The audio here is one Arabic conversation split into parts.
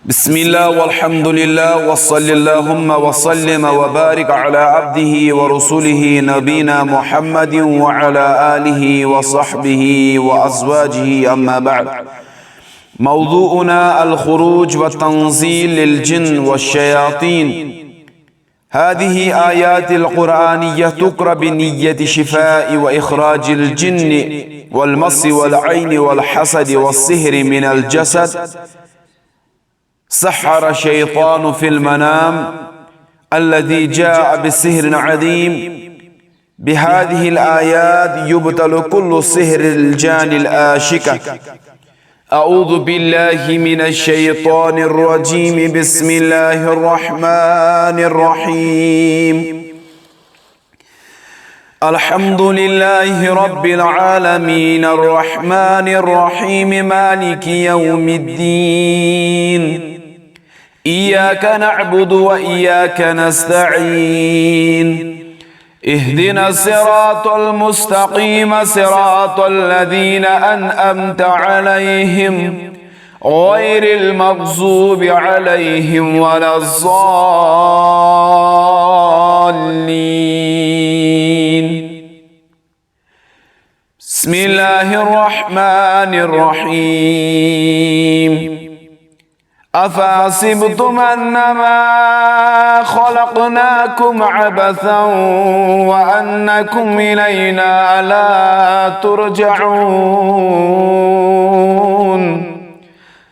بسم الله والحمد لله وصل اللهم وسلم وبارك على عبده ورسوله نبينا محمد وعلى آله وصحبه وأزواجه أما بعد. موضوعنا الخروج والتنزيل للجن والشياطين. هذه آيات القرآنية تقرأ بنية شفاء وإخراج الجن والمس والعين والحسد والسحر من الجسد. سحر شيطان في المنام الذي جاء بسحر عظيم. بهذه الآيات يبطل كل سحر الجان الآشكة. أعوذ بالله من الشيطان الرجيم. بسم الله الرحمن الرحيم. الحمد لله رب العالمين الرحمن الرحيم مالك يوم الدين. إياك نعبد وإياك نستعين. اهدنا الصراط المستقيم صراط الذين أنعمت عليهم غير المغضوب عليهم ولا الضالين. بسم الله الرحمن الرحيم. أفحسبتم أنما خلقناكم عبثا وأنكم إلينا لا ترجعون.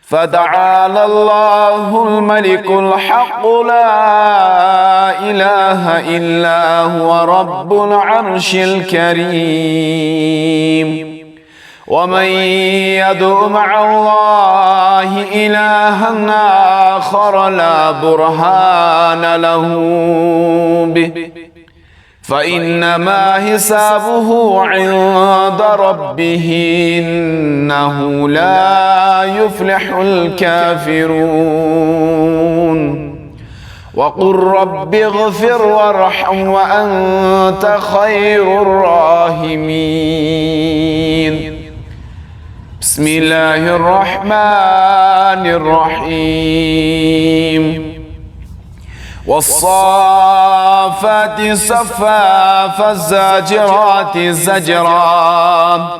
فتعالى الله الملك الحق لا إله إلا هو رب العرش الكريم. ومن يدع مع الله إلها آخر لا برهان له به فإنما حسابه عند ربه إنه لا يفلح الكافرون. وقل رب اغفر وارحم وأنت خير الراحمين. بسم الله الرحمن الرحيم. والصافات صفا فالزاجرات زجرا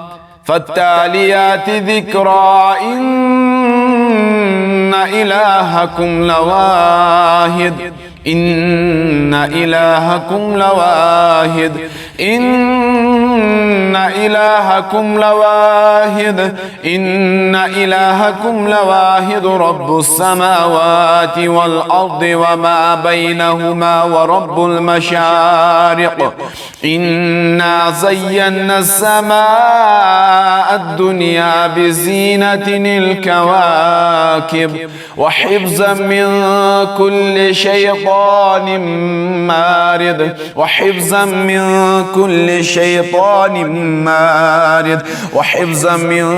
فالتاليات ذكرا إن إلهكم لواحد. إن إلهكم لواحد. إن إلهكم لواحد. إن إلهكم لواحد رب السماوات والأرض وما بينهما ورب المشارق. إنا زينا السماء الدنيا بزينة الكواكب وحفظا من كل شيطان مارد. وحفظا من كل شيطان مارد. وحفظا من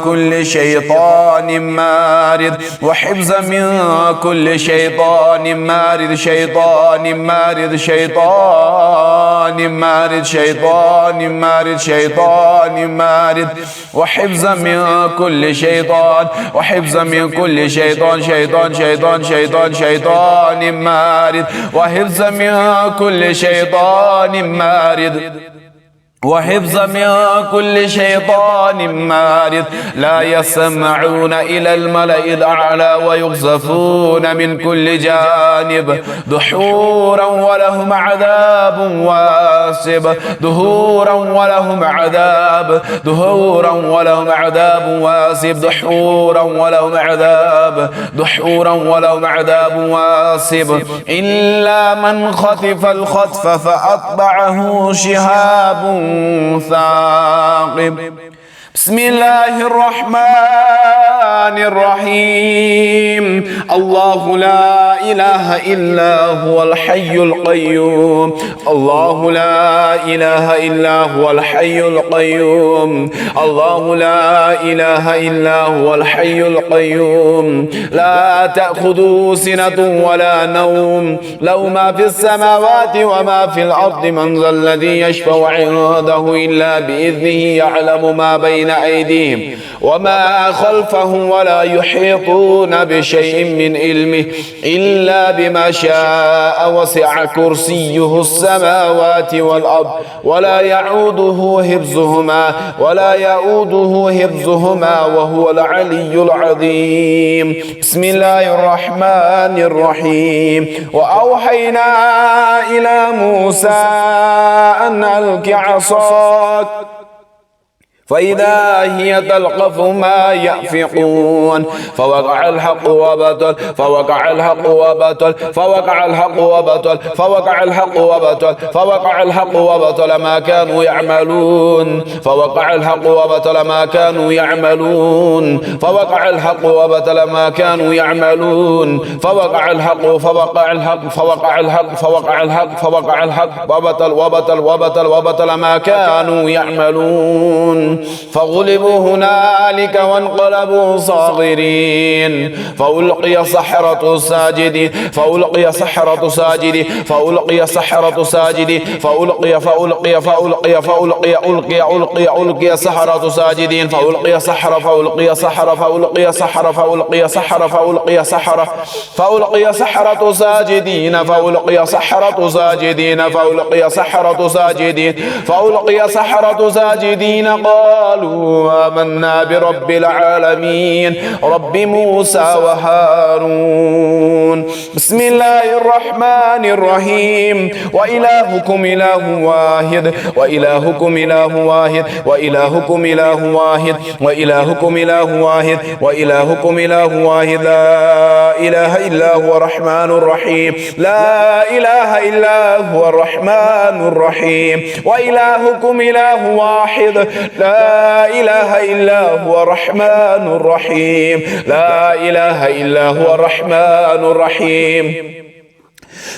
كل شيطان مارد. وحفظا من كل شيطان مارد. شيطان مارد. شيطان مارد. شيطان مارد. شيطان مارد. وحفظا من كل شيطان. وحفظا من كل شيطان. شيطان شيطان شيطان شيطان مارد. وحفظا من كل شيطان مارد. وحفظا من كل شيطان مارد. لا يسمعون إلى الملأ الأعلى ويقذفون من كل جانب دحورا ولهم عذاب واسب. دحورا ولهم عذاب. دحورا ولهم عذاب واسب. دحورا ولهم عذاب. دحورا ولهم عذاب واسب. إلا من خطف الخطف فأتبعه شهاب ثاقب. بسم الله الرحمن الرحيم. الله لا إله إلا هو الحي القيوم. الله لا إله إلا هو الحي القيوم. الله لا إله إلا هو الحي القيوم. لا تأخذه سنة ولا نوم. له ما في السماوات وما في الأرض. من ذا الذي يشفع عنده إلا بإذنه. يعلم ما بين بين أيديهم وما خلفهم ولا يحيطون بشيء من علمه إلا بما شاء وسع كرسيه السماوات والأرض ولا يعوده حفظهما وهو العلي العظيم. بسم الله الرحمن الرحيم. وأوحينا إلى موسى أن ألق عصاك فإذا هي تلقف ما يأفكون فوقع الحق وبطل ما كانوا يعملون فغلبوا هنالك وانقلبوا صاغرين فألقي السحرة ساجدين فألقي السحرة ساجدين قالوا آمنا برب العالمين رب موسى وهارون. بسم الله الرحمن الرحيم. وإلهكم إله واحد لا إله إلا هو الرحمن الرحيم وإلهكم إله واحد لا إله إلا هو الرحمن الرحيم.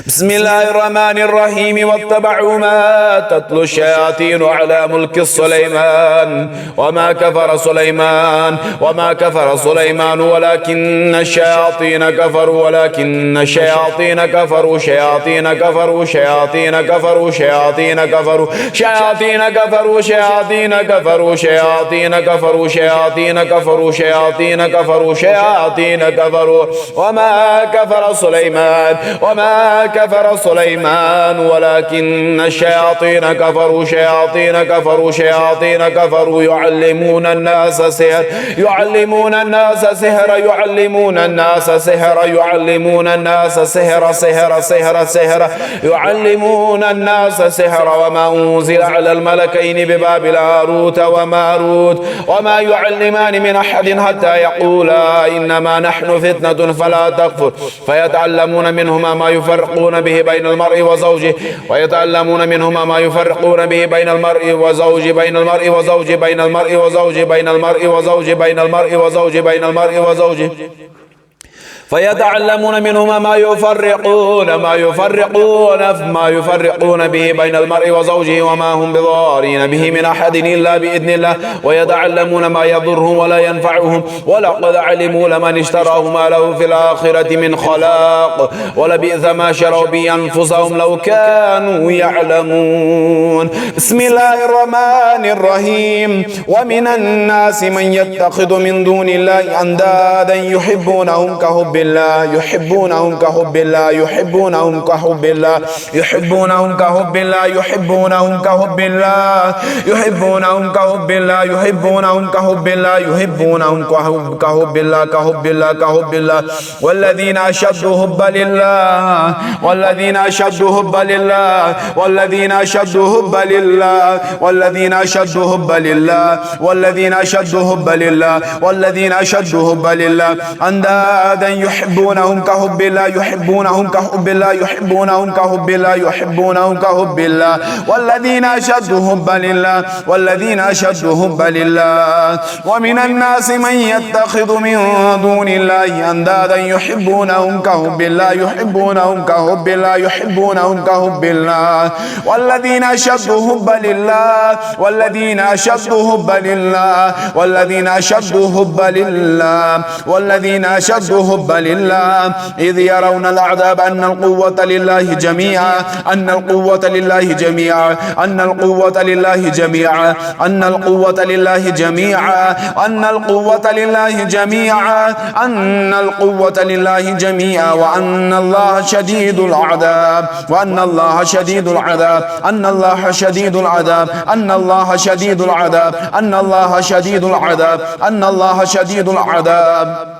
بسم الله الرحمن الرحيم. واتبعوا ما تتلو الشياطين على ملك سليمان وما كفر سليمان ولكن الشياطين كفروا وما كفر سليمان ولكن الشياطين كفروا يعلمون الناس سحر وما أنزل على الملكين ببابل هاروت وماروت وما يعلمان من أحد حتى يقولا إنما نحن فتنة فلا تكفر فيتعلمون منهما ما يفرقون به بين المرء وزوجه فيتعلمون منهما ما يفرقون به بين المرء وزوجه وما هم بضارين به من أحد إلا بإذن الله ويتعلمون ما يضرهم ولا ينفعهم ولقد علموا لمن اشتراه ما له في الآخرة من خلاق ولبئس ما شروا به أنفسهم لو كانوا يعلمون. بسم الله الرحمن الرحيم. ومن الناس من يتخذ من دون الله أندادا يحبونهم كحب الله يحبونهم كحب الله يحبونهم كحب الله يحبونهم كحب الله يحبونهم كحب الله يحبونهم كحب الله يحبونهم كحب الله يحبونهم كحب الله كحب الله كحب الله والذين أشد حبا لله والذين أشد حبا لله والذين أشد حبا لله والذين أشد حبا لله والذين أشد حبا لله والذين أشد حبا لله أندادا يحبونهم كحب الله يحبونهم كحب الله يحبونهم كحب الله يحبونهم كحب الله والذين أشد حبا لله والذين أشد حبا لله. ومن الناس من يتخذ من دون الله أندادا يحبونهم كحب الله يحبونهم كحب الله يحبونهم كحب الله والذين أشد حبا لله والذين أشد حبا لله والذين أشد حبا لله والذين أشد حبا لله إذ يرون الأعذاب أن القوة لله جميعا أن القوة لله جميعا أن القوة لله جميعا أن القوة لله جميعا أن القوة لله جميعا أن القوة لله جميعا وأن الله شديد العذاب وأن الله شديد العذاب أن الله شديد العذاب أن الله شديد العذاب أن الله شديد العذاب أن الله شديد العذاب.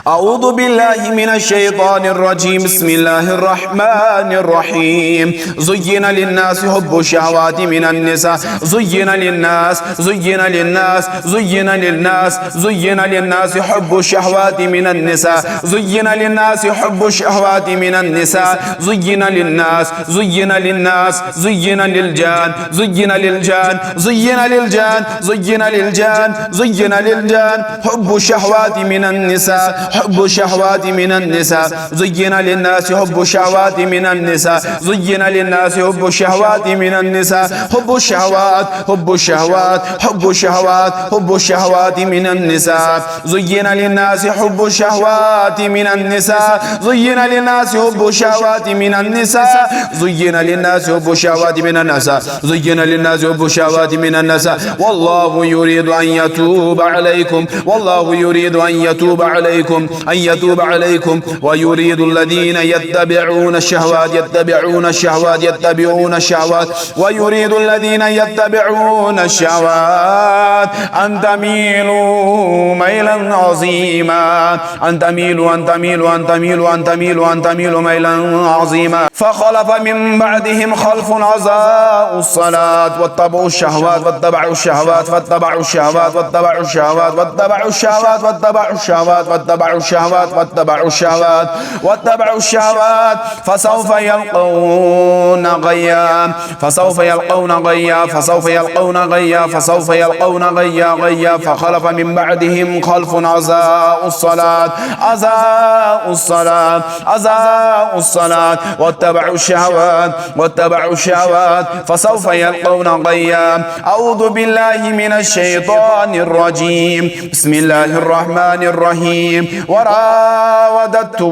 أعوذ بالله من الشيطان الرجيم. بسم الله الرحمن الرحيم. زين للناس حب الشهوات من النساء زين للناس زين للناس زين للناس زين للناس حب الشهوات من النساء زين للناس حب الشهوات من النساء زين للناس زين للناس زين للجان زين للجان زين للجان زين للجان زين للجان حب الشهوات من النساء حب الشهوات من النساء زين للناس حب الشهوات من النساء زين للناس حب الشهوات من النساء حب الشهوات حب الشهوات حب الشهوات حب الشهوات من النساء زين للناس حب الشهوات من النساء زين للناس حب الشهوات من النساء زين للناس حب الشهوات من النساء زين للناس حب الشهوات من النساء والله يريد أن يتوب عليكم والله يريد أن يتوب عليكم أن يتوب عليكم ويريد الذين يتبعون الشهوات يتبعون الشهوات يتبعون الشهوات ويريد الذين يتبعون الشهوات أن تميلوا ميلا عظيما أن تميلوا أن تميلوا أن تميلوا أن تميلوا أن تميلوا ميلا عظيما. فخلف من بعدهم خلف أضاعوا الصلاة واتبعوا الشهوات واتبعوا الشهوات واتبعوا الشهوات واتبعوا الشهوات واتبعوا الشهوات واتبعوا الشهوات واتبعوا الشهوات واتبعوا الشهوات واتبعوا الشهوات فسوف يلقون غيا فسوف يلقون غيا فسوف يلقون غيا فسوف يلقون غيا فخلف من بعدهم خلف أضاعوا الصلاة أضاعوا الصلاة أضاعوا الصلاة واتبعوا الشهوات واتبعوا الشهوات فسوف يلقون غيا. أعوذ بالله من الشيطان الرجيم. بسم الله الرحمن الرحيم. وراودت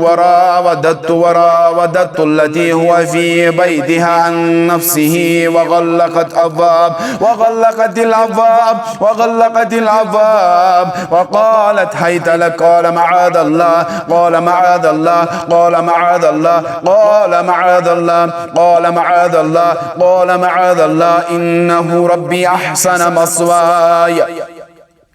التي هو في بيتها عن نفسه وغلقت الأبواب وقالت هيت لك قال معاذ الله قال معاذ الله قال معاذ الله قال معاذ الله قال معاذ الله قال معاذ الله إنه ربي أحسن مثواي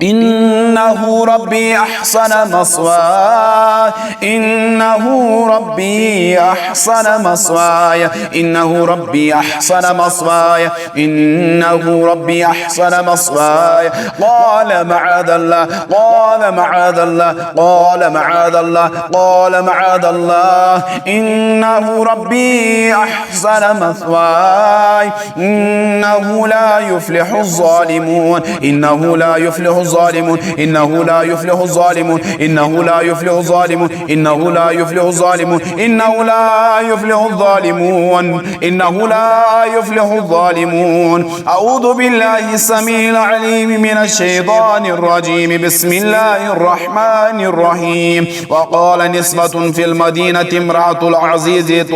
إنه ربي أحسن مثواي إنه ربي أحسن مثواي إنه ربي أحسن مثواي إنه ربي أحسن مثواي قال معاذ الله قال معاذ الله قال معاذ الله قال معاذ الله إنه ربي أحسن مثواي إنه لا يفلح الظالمون إنه لا يفلح الظالمون إنه لا يفلح الظالمون إنه لا يفلح الظالمون إنه لا يفلح الظالمون إنه لا يفلح الظالمون إنه لا يفلح الظالمون. أعوذ بالله السميع العليم من الشيطان الرجيم. بسم الله الرحمن الرحيم. وقال نسبة في المدينة امرأة العزيز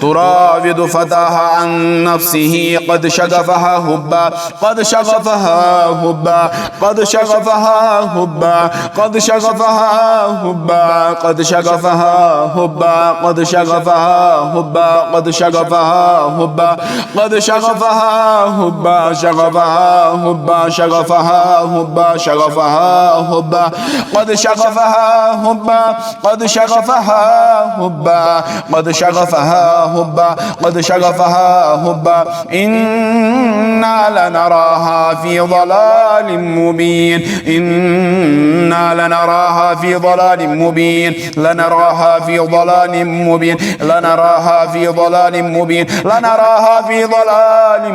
تراود فتاها عن نفسه قد شغفها حبا قد شغفها حبا قد شغفها حبا قد شغفها حبا قد شغفها حبا قد شغفها حبا قد شغفها حبا قد شغفها حبا شغفها حبا شغفها حبا شغفها حبا قد شغفها حبا قد شغفها حبا قد شغفها حبا قد شغفها حبا إنا لنراها في ضلال مبين إنا لنراها في ضلال مبين لنراها في ضلال مبين لنراها في ضلال مبين لنراها في ضلال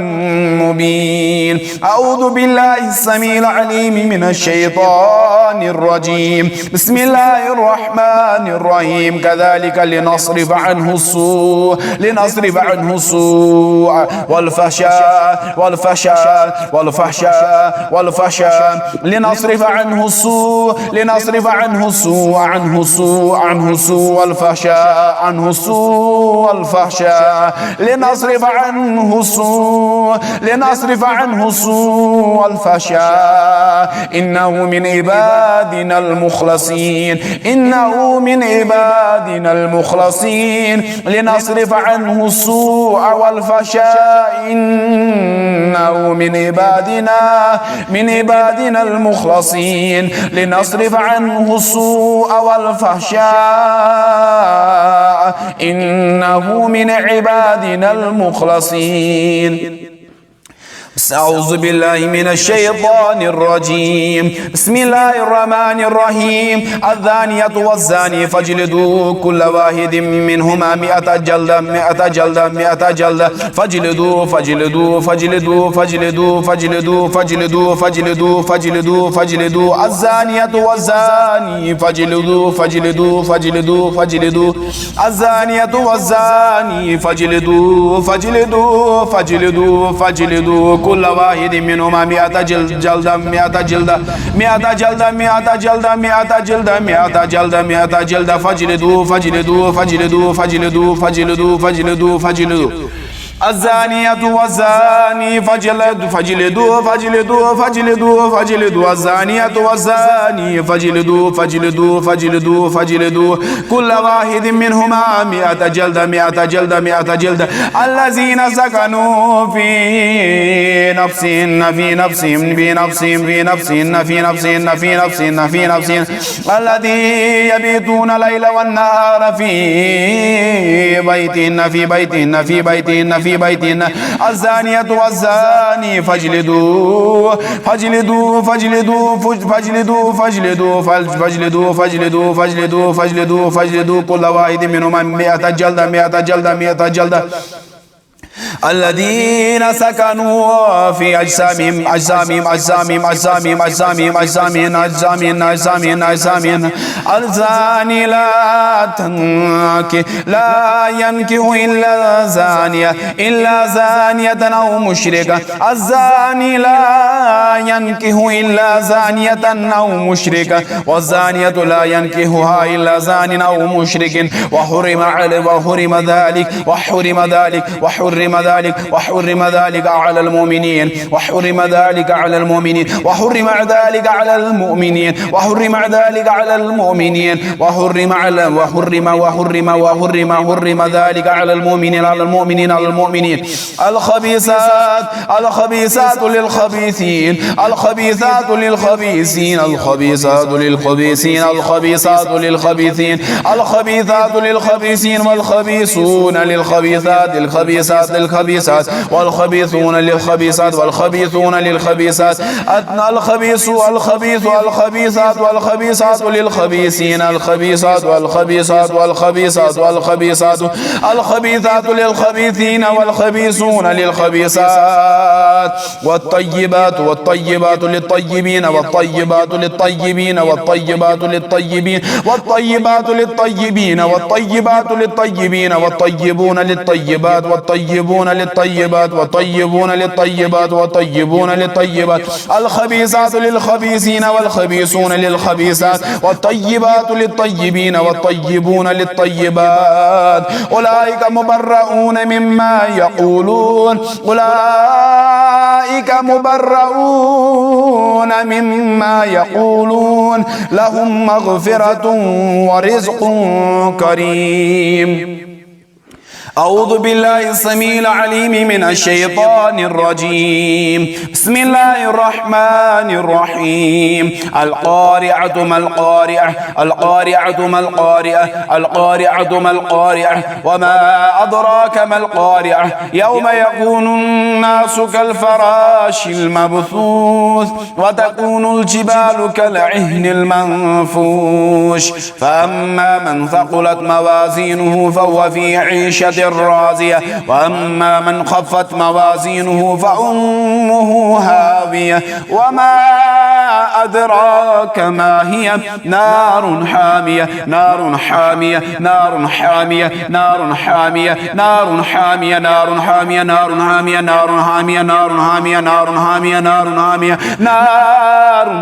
مبين. أعوذ بالله السميع العليم من الشيطان الرجيم. بسم الله الرحمن الرحيم. كذلك لنصرف عنه السوء لنصرف عنه السوء والفحشاء والفحشاء والفحشاء والفحشاء والفحشاء لنصرف عنه السوء والفحشاء إنه من عبادنا المخلصين لنصرف عنه السوء والفحشاء إنه من عبادنا المخلصين لنصرف عنه السوء والفحشاء إنه من عبادنا المخلصين. أعوذ بالله من الشيطان الرجيم. بسم الله الرحمن الرحيم. الزانية والزاني فاجلدوا كل واحد منهما 100 جلدة فاجلدوا الزانية والزاني فاجلدوا الزانية والزاني فاجلدوا كل واحد منهما 100 جلدة فاجلدوا الزانية والزاني فاجلدوا الزانية والزاني فاجلدوا كل واحد منهما 100 جلدة الذين سكنوا في نفسهم الذي يبيتون الليل والنهار في بيتهن الزانية والزاني فاجلدوا كل واحد منهما 100 جلدة الذين سكنوا في أجسامهم الزاني لا ينكح إلا زانية أو مشركة الزاني لا ينكح إلا زانية أو مشركة والزانية لا ينكحها إلا زان أو مشرك وحرم ذلك على المؤمنين وحرم ذلك على المؤمنين الخبيثات للخبيثين والخبيثون للخبيثات والخبيثون للخبيثات والخبيثات للخبيثين الخبيثات للخبيثين والخبيثون للخبيثات والطيبات للطيبين والطيبون للطيبين الخبيثات للخبيثين والخبيثون للخبيثات والطيبات للطيبين والطيبون للطيبات أولئك مبرؤون مما يقولون لهم مغفرة ورزق كريم. أعوذ بالله السميع العليم من الشيطان الرجيم. بسم الله الرحمن الرحيم. القارعة ما القارعة وما أدراك ما القارعة يوم يكون الناس كالفراش المبثوث وتكون الجبال كالعهن المنفوش فأما من ثقلت موازينه فهو في عيشة الرازية وأما من خفت موازينه فأمه هاوية وما أدراك ما هي نار حامية نار حامية نار حامية نار حامية نار حامية نار حامية نار حامية نار حامية نار حامية نار حامية نار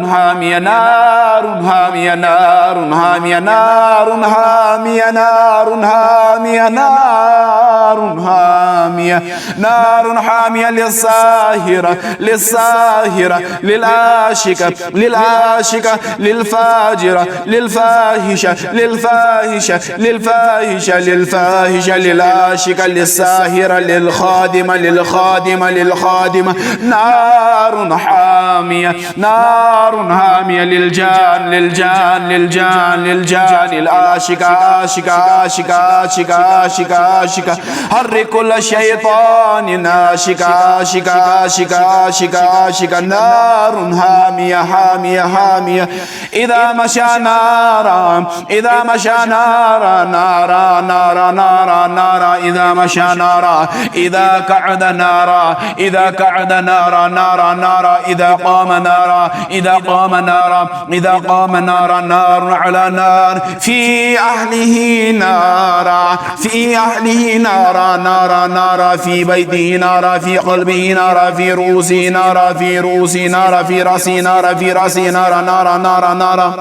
حامية نار حامية نار حامية نار حامية نار حامية نار حامية نار حامية نار حامية للساهرة للساهرة للعاشقة للعاشقة للفاجرة للفاحشة للفاحشة للفاحشة للفاحشة للعاشقة للساهرة للخادمة للخادمة للخادمة نار حامية نار حامية للجان للجان للجان للجان العاشقة عاشقة عاشقة عاشقة عاشقة عاشقة حر كل شيطان عاشقة عاشقة عاشقة عاشقة عاشقة نار حامية حامية حامية إذا مشى نارا إذا مشى نارا نارا نارا نارا نارا إذا مشى نارا إذا قعد نارا إذا قعد نارا نارا نارا إذا قام نارا إذا قام نارا إذا قام نارا نار على نار في أهله نارا في أهله نارا نارا نارا في بيته نارا في قلبه نارا في رؤوسه نارا في رؤوسه نارا في رأسه نارا في رأسه نارا نارا نارا نارا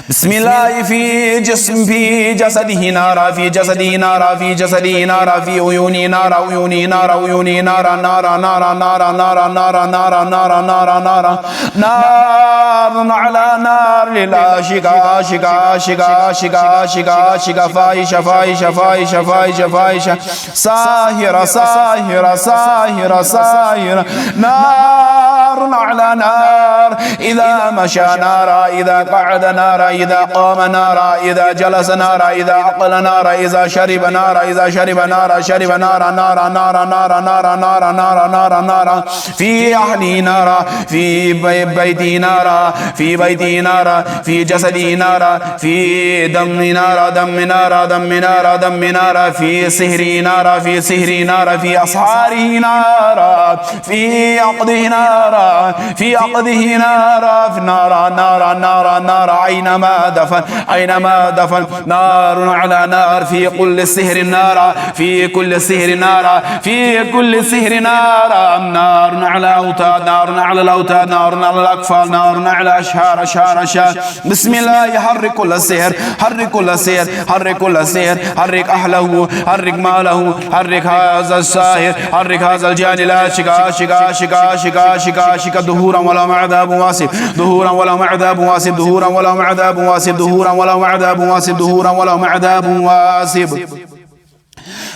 بسم الله في جسم في جسده نارا في جسده نارا في جسده نارا في عيونه نارا عيونه نارا عيونه نارا نارا نارا نارا نارا نارا نارا نارا نارا نارا نار على نار للعاشق عاشق عاشق عاشق عاشق عاشق فاحشة فاحشة فاحشة فاحشة فاحشة ساهرة ساهرة ساهرة ساهرة نار على نار إذا مشى نارا إذا قعد نارا إذا قام نارا إذا جلس نارا إذا عقل نارا إذا شرب نارا إذا شرب نارا شرب نارا نارا نارا نارا نارا نارا نارا نارا نارا في أهله نارا في بيته نارا في بيته نارا في جسده نارا في دم نارا دم نارا دم نارا دم نارا في سهره نارا في سهره نارا في أسحاره نارا في عقده نارا في عقده نارا في نارا نارا نارا نارا أينما دفن أينما دفن نار على نار في كل سهر نارا في كل سهر نارا في كل سهر نارا نار على أوتاد نار على الأوتاد نار على الأكفال نار على أشهار أشهار أشهار بسم الله حرك كل سهر حرك كل سهر حرك كل سهر حرك أهله حرك ماله حرك هذا الساهر حرك هذا الجاني العاشق عاشق عاشق عاشق عاشق عاشق ظهورا ولا عذاب واسب ظهورا ولا عذاب واسب ظهورا ولا عذاب واسب ظهورا ولا عذاب واسب ظهورا ولا عذاب واسب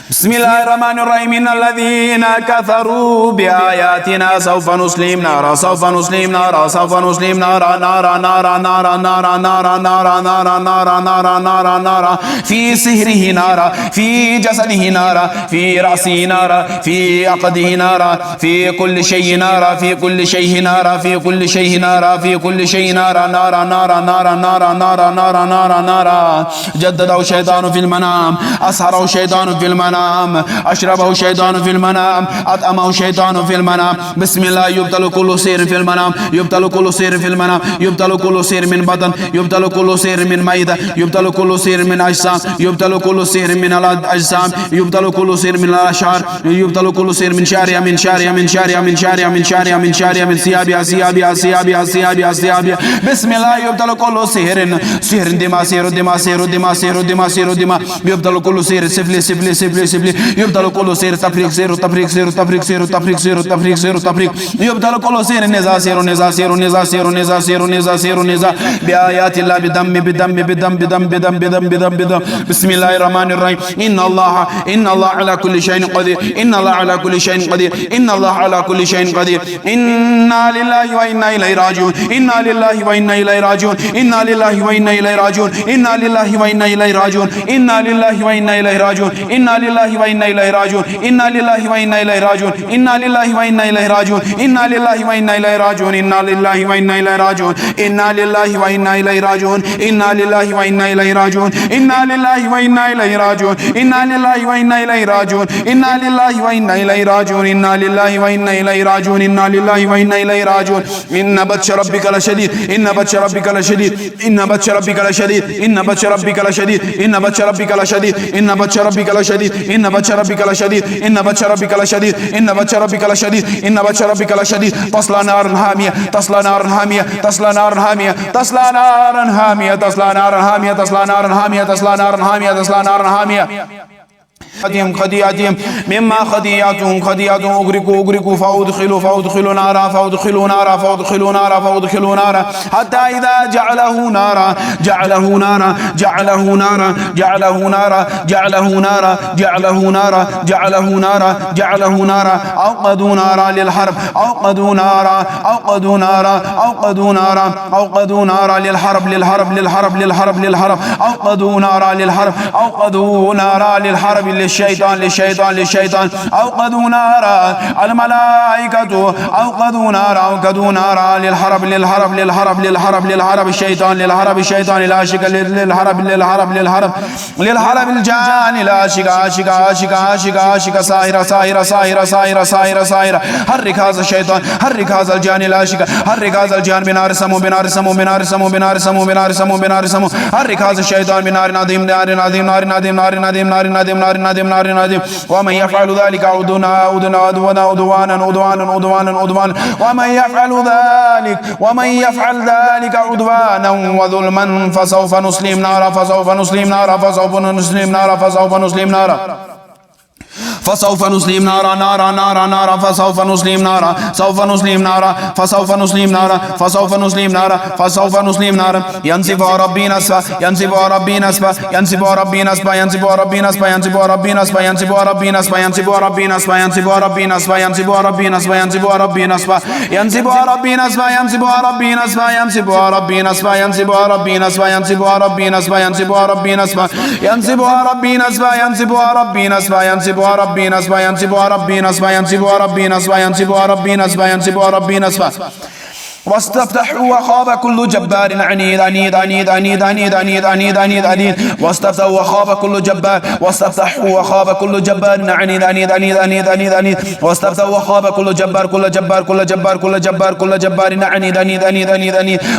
بسم الله الرحمن الرحيم إن الذين كفروا بآياتنا سوف نسلم نارا سوف نسلم نارا سوف نسلم نارا نارا نارا نارا نارا نارا نارا نارا نارا نارا نارا نارا في سهره نارا في جسده نارا في رأسه نارا في عقده نارا في كل شيء نارا في كل شيء نارا في كل شيء نارا في كل شيء نارا نارا نارا نارا نارا نارا نارا نارا نارا جدده الشيطان في المنام أسهره الشيطان في المنام أشربه الشيطان في المنام أطعمه الشيطان في المنام بسم الله يبطل كل سير في المنام يبطل كل سير في المنام يبطل كل سير من بدن يبطل كل سير من ميدة يبطل كل سير من أجسام يبطل كل سير من الأجسام يبطل كل سير من الأشعار يبطل كل سير من شارع من شارع من شارع من شارع من شارع من شارع من ثيابها ثيابها ثيابها ثيابها ثيابها بسم الله يبطل كل سير سير دماء سير دماء سير دماء سير دماء سير دماء يبطل كل سير سفلي سفلي سفلي سفلي يبطل كل سير تفريق سير تفريق سير تفريق سير تفريق سير تفريق سير تفريق يبطل كل سير نزا سير نزا سير نزا سير نزا سير نزا سير نزا بآيات الله بدم بدم بدم بدم بدم بدم بدم بدم بسم الله الرحمن الرحيم إن الله على كل شيء قدير إن الله على كل شيء قدير إن الله على كل شيء قدير إنا لله وإنا إليه راجعون إنا لله وإنا إليه راجعون إنا لله وإنا إليه راجعون إنا لله وإنا إليه راجعون إنا لله وإنا إليه راجعون إنا لله لله وإنا إليه راجعون إنا لله وإنا إليه راجعون إنا لله وإنا إليه راجعون إنا لله وإنا إليه راجعون إنا لله وإنا إليه راجعون إنا لله وإنا إليه راجعون إنا لله وإنا إليه راجعون إنا لله وإنا إليه راجعون إنا لله وإنا إليه راجعون إنا لله وإنا إليه راجعون إنا لله وإنا إليه راجعون إنا لله وإنا إليه راجعون إن بطش ربك لشديد إن بطش ربك لشديد إن بطش ربك لشديد إن بطش ربك لشديد إن بطش ربك لشديد إن بطش ربك لشديد إن بطش ربك لشديد إن بطش ربك لشديد إن بطش ربك لشديد إن بطش ربك لشديد تصلى نارا حامية تصلى نارا حامية تصلى نارا حامية تصلى نارا حامية تصلى نارا حامية تصلى نارا حامية تصلى نارا حامية تصلى نارا حامية خطيئتهم مما خطيئتهم أغرقوا فأدخلوا نارا حتى إذا جعله نارا أوقدوا نارا للحرب أوقدوا نارا للحرب للشيطان أوقدوا نارا الملائكة أوقدوا نارا للحرب الشيطان العاشق للحرب الجان عاشق ساهرة حرك هذا الشيطان حرك هذا الجان العاشق حرك هذا الجان بنار سمو حرك هذا الشيطان بنار نادم ومن يفعل ذلك عدوانا وظلما فسوف نصليهم نارا فسوف نصليهم نارا ينسف ربي نسبا واستفتحوا وخاب كل جبار عنيد واستفتحوا وخاب كل جبار عنيد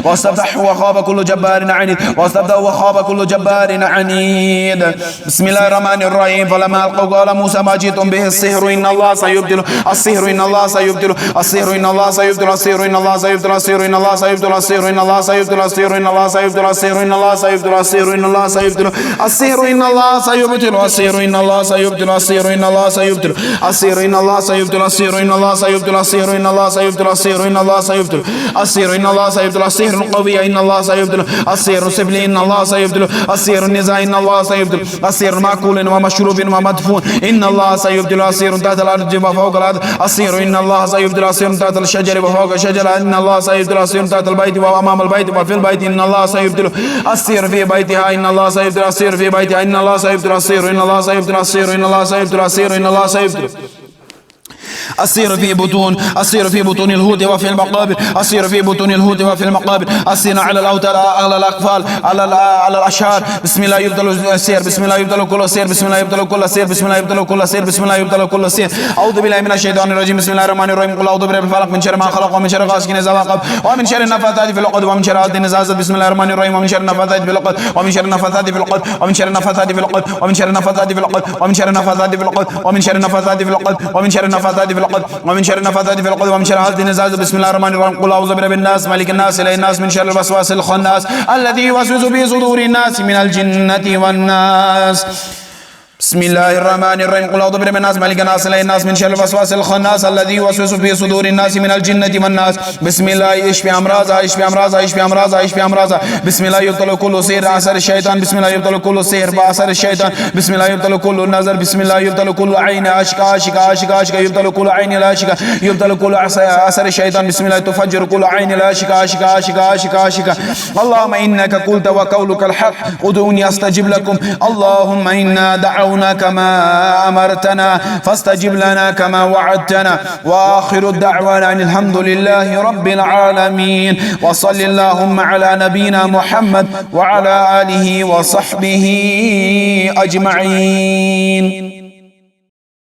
واستفتحوا وخاب كل جبار عنيد واستفتحوا وخاب كل جبار عنيد بسم الله الرحمن الرحيم فلما ألقوا قال موسى ما جئتم به السحر إن الله سيبدل السحر إن الله سيبدل السحر إن الله سيبدل السحر إن الله سيبدل السحر إن الله سيبدل السحر إن الله سيبدل السحر إن الله سيبدل السحر إن الله سيبدل السحر إن الله سيبدل السحر إن الله سيبدل السحر إن الله سيبدل السحر إن الله سيبدل السحر إن الله سيبدل السحر إن الله سيبدل السحر القوي إن الله سيبدل السحر السفلي إن الله سيبدل السحر النزاع إن الله سيبدل السحر مأكول ومشروب ومدفون إن الله سيبدل السحر تحت الأرض وفوق الأرض السحر إن الله سيبدل السحر تحت الشجر وفوق الشجر إن الله سيبدل السحر تحت البيت وأمام البيت وفي البيت إن الله سيبدل السحر في بيتها إن الله سيبدل السحر في بيتها إن الله سيبدل السحر إن الله سيبدل السحر إن الله سيبدل السحر إن الله سيبدل السير في بطون الهود وفي المقابر السير في بطون الهود وفي المقابر السير على الأوتار على الأقفال على الأشهار بسم الله يبدل السير بسم الله يبدل كل سير بسم الله يبدل كل سير بسم الله يبدل كل سير بسم الله يبدل كل سير أعوذ بالله من الشيطان الرجيم بسم الله الرحمن الرحيم قل أعوذ برب الفلق من شر ما خلق ومن شر غاسق إذا وقب ومن شر النفاثات في العقد ومن شر حاسد إذا حسد بسم الله الرحمن الرحيم ومن شر النفاثات في العقد ومن شر النفاثات في العقد ومن شر النفاثات في العقد ومن شر النفاثات في العقد ومن شر النفاثات في العقد ومن شر النفاثات في العقد ومن شر النفاثات في العقد ومن شر النفاثات في العقد ومن شر حاسد إذا حسد بسم الله الرحمن الرحيم قل أعوذ برب الناس ملك الناس إله الناس من شر الوسواس الخناس الذي يوسوس في صدور الناس من الجنة والناس بسم الله الرحمن الرحيم قل أعوذ برب الناس ملك الناس إله الناس من شر الوسواس الخناس الذي يوسوس في صدور الناس من الجنة والناس بسم الله اشفي أمراضها اشفي أمراضها اشفي أمراضها اشفي أمراضها بسم الله يبطل كل سحر أثر الشيطان بسم الله يبطل كل سحر بأثر الشيطان بسم الله يبطل كل النظر بسم الله يبطل كل عين عاشق يبطل كل عين العاشقة يبطل كل أثر الشيطان بسم الله تفجر كل عين العاشقة عاشقة اللهم إنك قلت وقولك الحق ادعوني أستجب لكم اللهم إنا دعونا دعوناك كما أمرتنا فاستجب لنا كما وعدتنا. وآخر الدعوانا أن الحمد لله رب العالمين. وصل اللهم على نبينا محمد وعلى آله وصحبه أجمعين.